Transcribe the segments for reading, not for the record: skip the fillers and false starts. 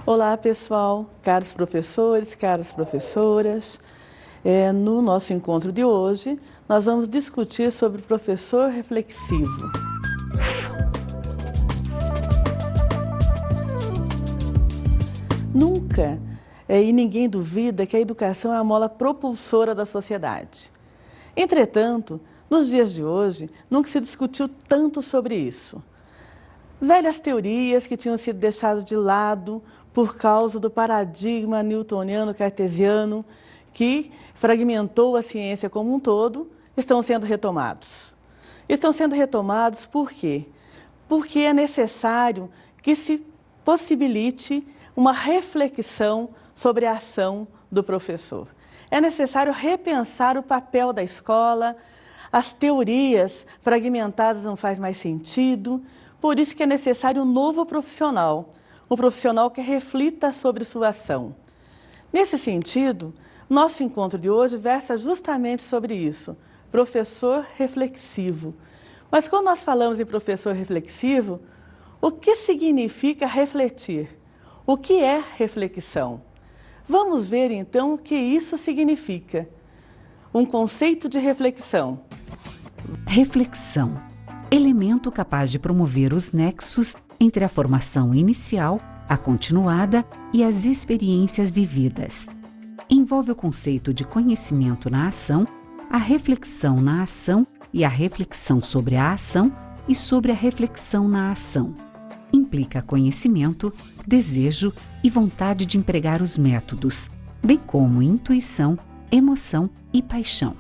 Olá, pessoal, caros professores, caras professoras. No nosso encontro de hoje, nós vamos discutir sobre o professor reflexivo. Nunca e ninguém duvida que a educação é a mola propulsora da sociedade. Entretanto, nos dias de hoje, nunca se discutiu tanto sobre isso. Velhas teorias que tinham sido deixadas de lado por causa do paradigma newtoniano-cartesiano que fragmentou a ciência como um todo, estão sendo retomados. Estão sendo retomados por quê? Porque é necessário que se possibilite uma reflexão sobre a ação do professor. É necessário repensar o papel da escola, as teorias fragmentadas não faz mais sentido, por isso que é necessário um novo profissional, um profissional que reflita sobre sua ação. Nesse sentido, nosso encontro de hoje versa justamente sobre isso, professor reflexivo. Mas quando nós falamos em professor reflexivo, o que significa refletir? O que é reflexão? Vamos ver então o que isso significa. Um conceito de reflexão. Reflexão, elemento capaz de promover os nexos entre a formação inicial, a continuada e as experiências vividas. Envolve o conceito de conhecimento na ação, a reflexão na ação e a reflexão sobre a ação e sobre a reflexão na ação. Implica conhecimento, desejo e vontade de empregar os métodos, bem como intuição, emoção e paixão.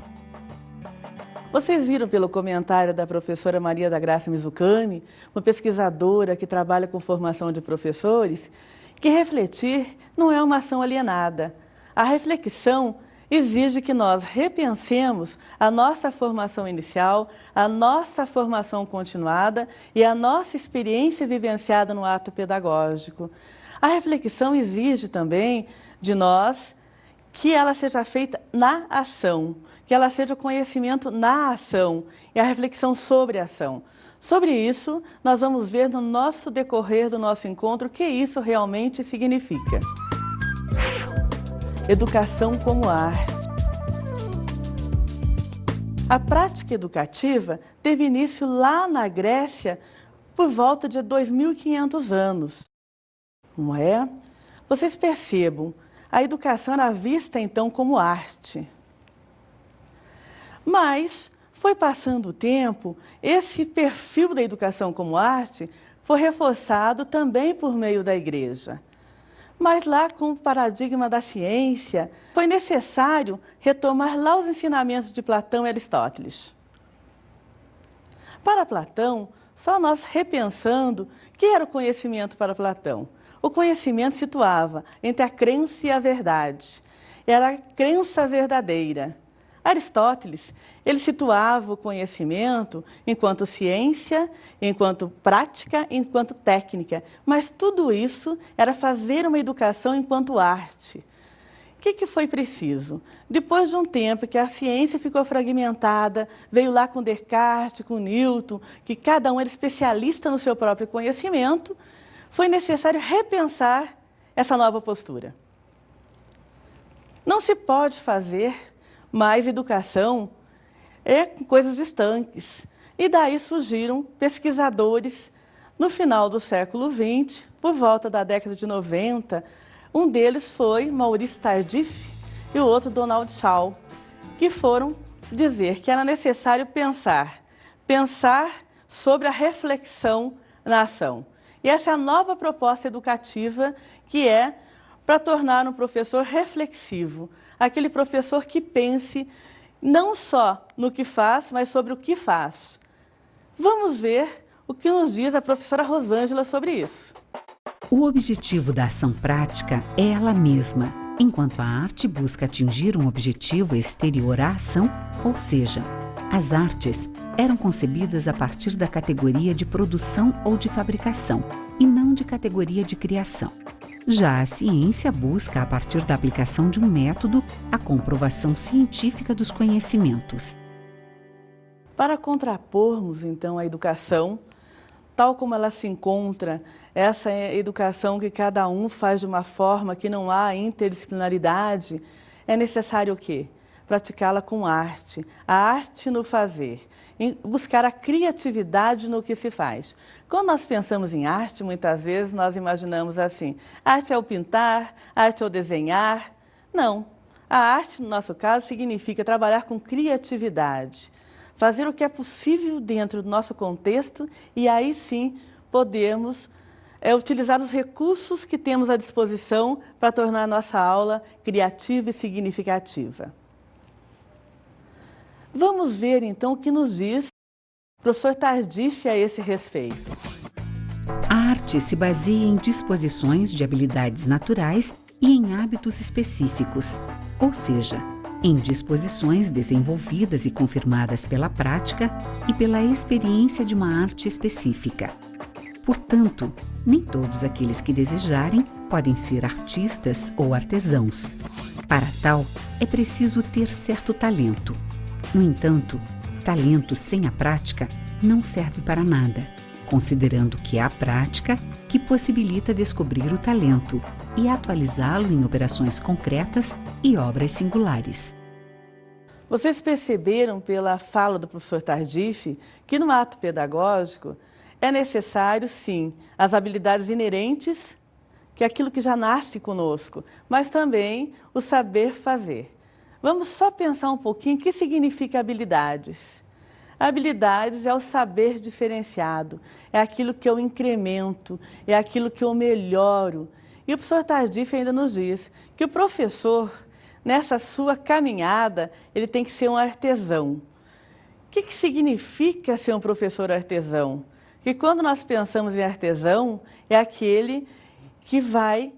Vocês viram pelo comentário da professora Maria da Graça Mizukami, uma pesquisadora que trabalha com formação de professores, que refletir não é uma ação alienada. A reflexão exige que nós repensemos a nossa formação inicial, a nossa formação continuada e a nossa experiência vivenciada no ato pedagógico. A reflexão exige também de nós que ela seja feita na ação, que ela seja o conhecimento na ação e a reflexão sobre a ação. Sobre isso, nós vamos ver no nosso decorrer do nosso encontro o que isso realmente significa. Educação como arte. A prática educativa teve início lá na Grécia por volta de 2.500 anos. Não é? Vocês percebam, a educação era vista então como arte. Mas, foi passando o tempo, esse perfil da educação como arte foi reforçado também por meio da igreja. Mas lá com o paradigma da ciência, foi necessário retomar lá os ensinamentos de Platão e Aristóteles. Para Platão, só nós repensando, o que era o conhecimento para Platão? O conhecimento situava entre a crença e a verdade. Era a crença verdadeira. Aristóteles, ele situava o conhecimento enquanto ciência, enquanto prática, enquanto técnica. Mas tudo isso era fazer uma educação enquanto arte. O que foi preciso? Depois de um tempo que a ciência ficou fragmentada, veio lá com Descartes, com Newton, que cada um era especialista no seu próprio conhecimento, foi necessário repensar essa nova postura. Não se pode fazer mais educação com coisas estanques. E daí surgiram pesquisadores no final do século XX, por volta da década de 90. Um deles foi Maurice Tardif e o outro Donald Shaw, que foram dizer que era necessário pensar sobre a reflexão na ação. E essa é a nova proposta educativa que é para tornar um professor reflexivo, aquele professor que pense não só no que faz, mas sobre o que faz. Vamos ver o que nos diz a professora Rosângela sobre isso. O objetivo da ação prática é ela mesma, enquanto a arte busca atingir um objetivo exterior à ação, ou seja, as artes eram concebidas a partir da categoria de produção ou de fabricação, e não de categoria de criação. Já a ciência busca, a partir da aplicação de um método, a comprovação científica dos conhecimentos. Para contrapormos, então, a educação, tal como ela se encontra, essa educação que cada um faz de uma forma que não há interdisciplinaridade, é necessário o quê? Praticá-la com arte, a arte no fazer, buscar a criatividade no que se faz. Quando nós pensamos em arte, muitas vezes nós imaginamos assim, arte é o pintar, arte é o desenhar. Não, a arte, no nosso caso, significa trabalhar com criatividade, fazer o que é possível dentro do nosso contexto e aí sim podemos utilizar os recursos que temos à disposição para tornar a nossa aula criativa e significativa. Vamos ver então o que nos diz o professor Tardif a esse respeito. A arte se baseia em disposições de habilidades naturais e em hábitos específicos, ou seja, em disposições desenvolvidas e confirmadas pela prática e pela experiência de uma arte específica. Portanto, nem todos aqueles que desejarem podem ser artistas ou artesãos. Para tal, é preciso ter certo talento. No entanto, talento sem a prática não serve para nada, considerando que é a prática que possibilita descobrir o talento e atualizá-lo em operações concretas e obras singulares. Vocês perceberam pela fala do professor Tardif que no ato pedagógico é necessário, sim, as habilidades inerentes, que é aquilo que já nasce conosco, mas também o saber fazer. Vamos só pensar um pouquinho o que significa habilidades. Habilidades é o saber diferenciado, é aquilo que eu incremento, é aquilo que eu melhoro. E o professor Tardif ainda nos diz que o professor, nessa sua caminhada, ele tem que ser um artesão. O que significa ser um professor artesão? Que quando nós pensamos em artesão, é aquele que vai